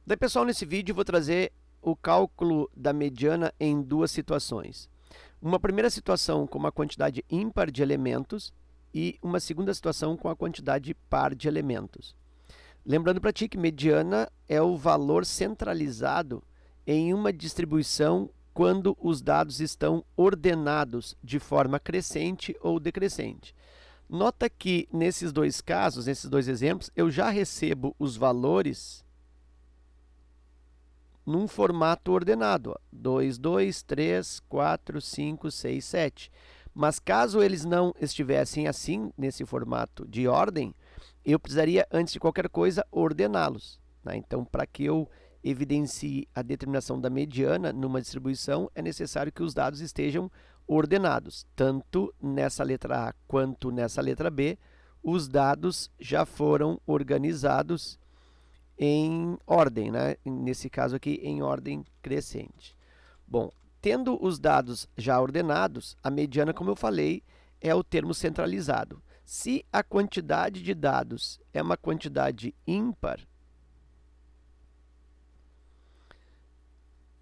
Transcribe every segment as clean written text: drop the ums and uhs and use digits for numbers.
Daí, pessoal, nesse vídeo eu vou trazer o cálculo da mediana em duas situações. Uma primeira situação com uma quantidade ímpar de elementos e uma segunda situação com a quantidade par de elementos. Lembrando para ti que mediana é o valor centralizado em uma distribuição quando os dados estão ordenados de forma crescente ou decrescente. Nota que nesses dois casos, nesses dois exemplos, eu já recebo os valores num formato ordenado, 2, 2, 3, 4, 5, 6, 7. Mas caso eles não estivessem assim, nesse formato de ordem, eu precisaria, antes de qualquer coisa, ordená-los. Né? Então, para que eu evidencie a determinação da mediana numa distribuição, é necessário que os dados estejam ordenados. Tanto nessa letra A quanto nessa letra B, os dados já foram organizados em ordem, né? Nesse caso aqui, em ordem crescente. Bom, tendo os dados já ordenados, a mediana, como eu falei, é o termo centralizado. Se a quantidade de dados é uma quantidade ímpar,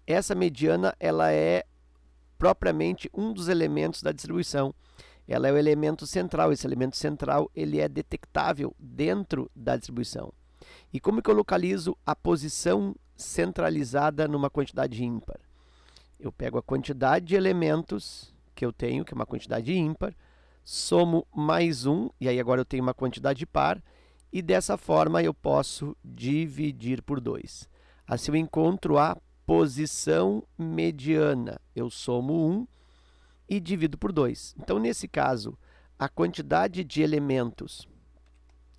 essa mediana ela é propriamente um dos elementos da distribuição. Ela é o elemento central. Esse elemento central ele é detectável dentro da distribuição. E como que eu localizo a posição centralizada numa quantidade ímpar? Eu pego a quantidade de elementos que eu tenho, que é uma quantidade ímpar, somo mais um, e aí agora eu tenho uma quantidade par, e dessa forma eu posso dividir por 2. Assim eu encontro a posição mediana. Eu somo 1 e divido por 2. Então, nesse caso, a quantidade de elementos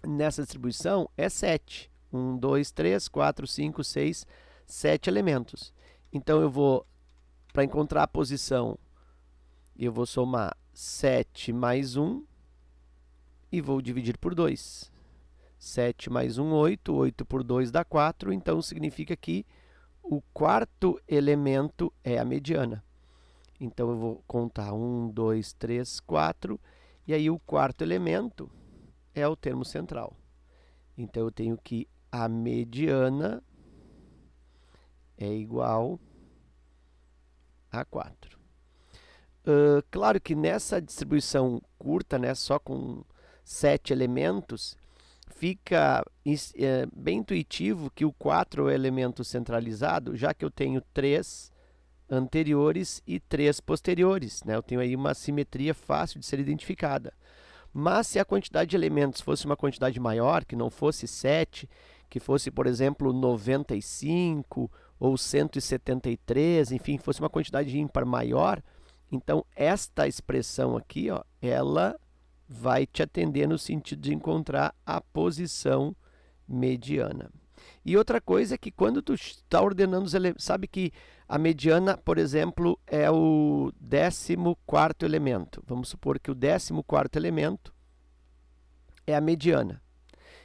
nessa distribuição é 7. 1, 2, 3, 4, 5, 6, 7 elementos. Então, eu vou, para encontrar a posição, eu vou somar 7 mais 1 e vou dividir por 2. 7 mais 1, 8. 8 por 2 dá 4. Então, significa que o quarto elemento é a mediana. Então, eu vou contar 1, 2, 3, 4. E aí, o quarto elemento é o termo central. Então, eu tenho que a mediana é igual a 4. Claro que nessa distribuição curta, né, só com 7 elementos, fica bem intuitivo que o 4 é o elemento centralizado, já que eu tenho 3 anteriores e 3 posteriores. Né? Eu tenho aí uma simetria fácil de ser identificada. Mas se a quantidade de elementos fosse uma quantidade maior, que não fosse 7, que fosse, por exemplo, 95 ou 173, enfim, fosse uma quantidade ímpar maior, então esta expressão aqui, ó, ela vai te atender no sentido de encontrar a posição mediana. E outra coisa é que quando tu está ordenando os elementos, sabe que a mediana, por exemplo, é o 14º elemento. Vamos supor que o 14º elemento é a mediana.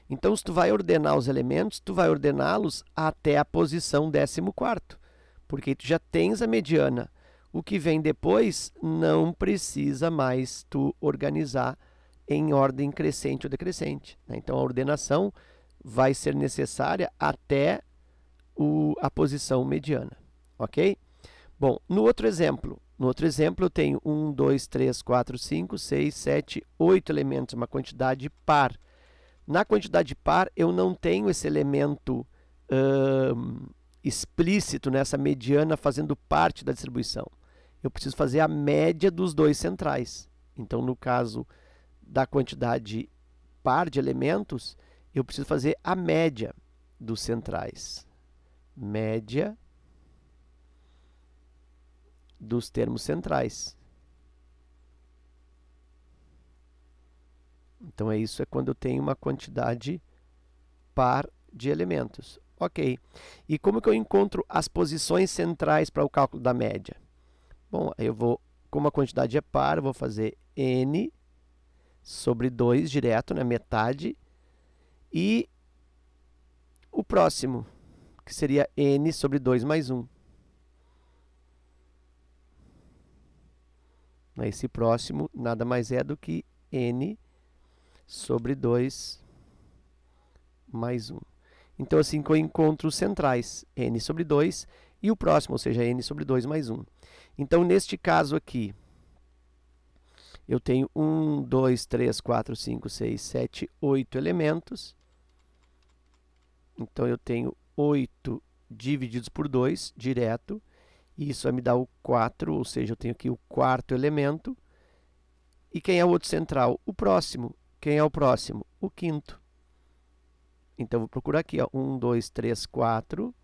Então, se tu vai ordenar os elementos, tu vai ordená-los até a posição 14º, porque tu já tens a mediana. O que vem depois não precisa mais tu organizar em ordem crescente ou decrescente. Então, a ordenação vai ser necessária até a posição mediana, ok? Bom, no outro exemplo eu tenho 1, 2, 3, 4, 5, 6, 7, 8 elementos, uma quantidade par. Na quantidade par, eu não tenho esse elemento explícito nessa mediana fazendo parte da distribuição. Eu preciso fazer a média dos dois centrais. Então, no caso da quantidade par de elementos, eu preciso fazer a média dos centrais. Média dos termos centrais. Então, isso é quando eu tenho uma quantidade par de elementos. Ok. E como que eu encontro as posições centrais para o cálculo da média? Bom, eu vou, como a quantidade é par, eu vou fazer n sobre 2 direto, né, metade. E o próximo, que seria n sobre 2 mais 1. Esse próximo nada mais é do que n sobre 2 mais 1. Então, assim que eu encontro os centrais, n sobre 2, e o próximo, ou seja, n sobre 2 mais 1. Então, neste caso aqui, eu tenho 1, 2, 3, 4, 5, 6, 7, 8 elementos. Então, eu tenho 8 divididos por 2, direto. E isso vai me dar o 4, ou seja, eu tenho aqui o quarto elemento. E quem é o outro central? O próximo. Quem é o próximo? O quinto. Então, eu vou procurar aqui, ó, 1, 2, 3, 4.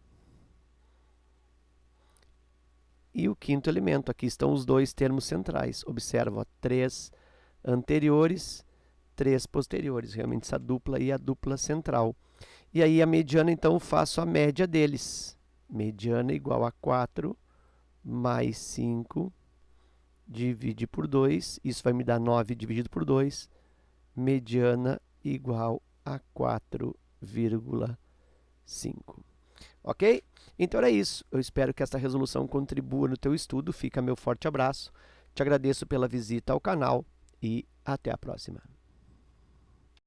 E o quinto elemento. Aqui estão os dois termos centrais. Observa, ó, 3 anteriores, 3 posteriores. Realmente essa dupla aí é a dupla central. E aí a mediana, então, eu faço a média deles. Mediana igual a 4 mais 5 divide por 2. Isso vai me dar 9 dividido por 2. Mediana igual a 4,5. Ok? Então era isso. Eu espero que esta resolução contribua no teu estudo. Fica meu forte abraço. Te agradeço pela visita ao canal e até a próxima.